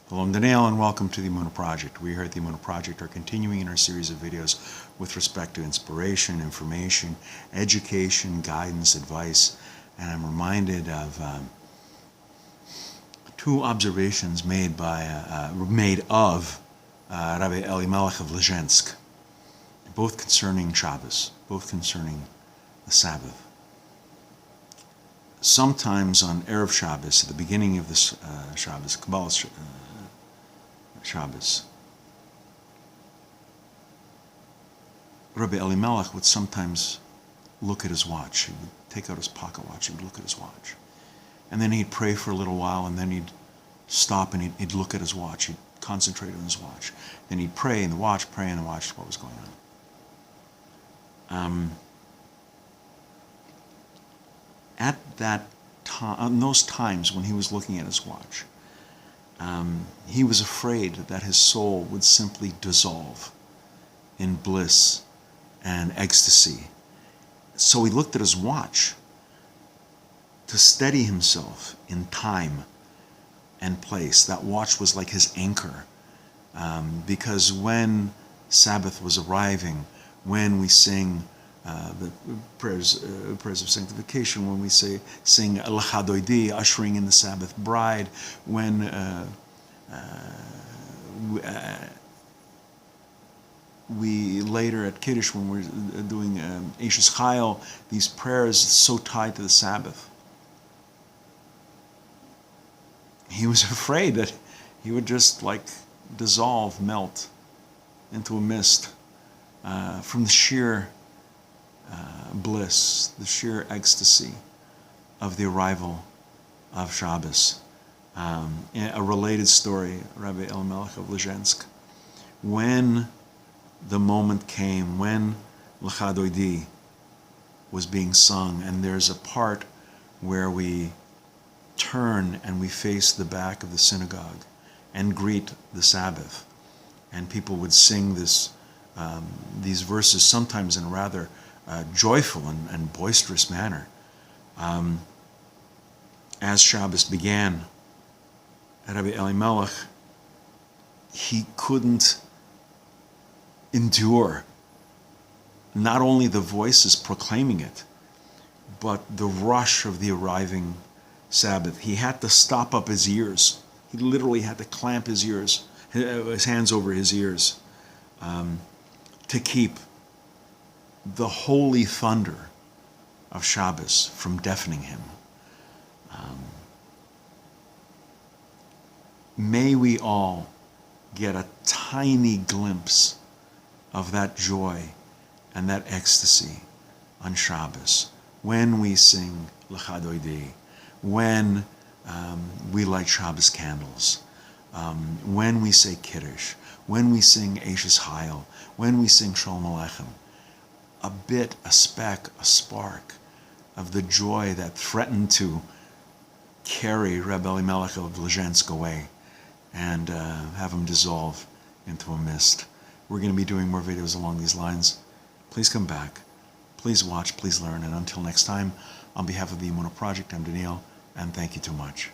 Hello, I'm Daniel, and welcome to the Emunah Project. We here at the Emunah Project are continuing in our series of videos with respect to inspiration, information, education, guidance, advice, and I'm reminded of two observations made of Rav Elimelech of Lizhensk, both concerning Shabbes, both concerning the Sabbath. Sometimes on Erev Shabbos, at the beginning of this Shabbos, Baalei Shabbos, Rabbi Elimelech would sometimes look at his watch. He would take out his pocket watch, he would look at his watch. And then he'd pray for a little while, and then he'd stop and he'd look at his watch. He'd concentrate on his watch. Then he'd pray in the watch, what was going on. At that time, in those times when he was looking at his watch, he was afraid that his soul would simply dissolve in bliss and ecstasy. So he looked at his watch to steady himself in time and place. That watch was like his anchor, because when Sabbath was arriving, when we sing the prayers of sanctification, when we sing Al-Chadoidi, ushering in the Sabbath bride, when we later at Kiddush, when we're doing Eishes Chayil, these prayers so tied to the Sabbath, he was afraid that he would just like dissolve, melt into a mist from the sheer bliss, the sheer ecstasy of the arrival of Shabbos. A related story, Rav Elimelech of Lizhensk, when the moment came, when L'chadoidi was being sung, and there's a part where we turn and we face the back of the synagogue and greet the Sabbath, and people would sing these verses, sometimes in a rather joyful and boisterous manner. As Shabbos began, Rabbi Elimelech, he couldn't endure not only the voices proclaiming it, but the rush of the arriving Sabbath. He had to stop up his ears. He literally had to clamp his ears, his hands over his ears, to keep the holy thunder of Shabbos from deafening him. May we all get a tiny glimpse of that joy and that ecstasy on Shabbos, when we sing L'chadoidi, when we light Shabbos candles, when we say Kiddush, when we sing Eishes Chayil, when we sing Shalom Aleichem. A bit, a speck, a spark of the joy that threatened to carry Rav Elimelech of Lizhensk away and have him dissolve into a mist. We're going to be doing more videos along these lines. Please come back. Please watch, please learn, and until next time, on behalf of the Emunah Project, I'm Daniel, and thank you too much.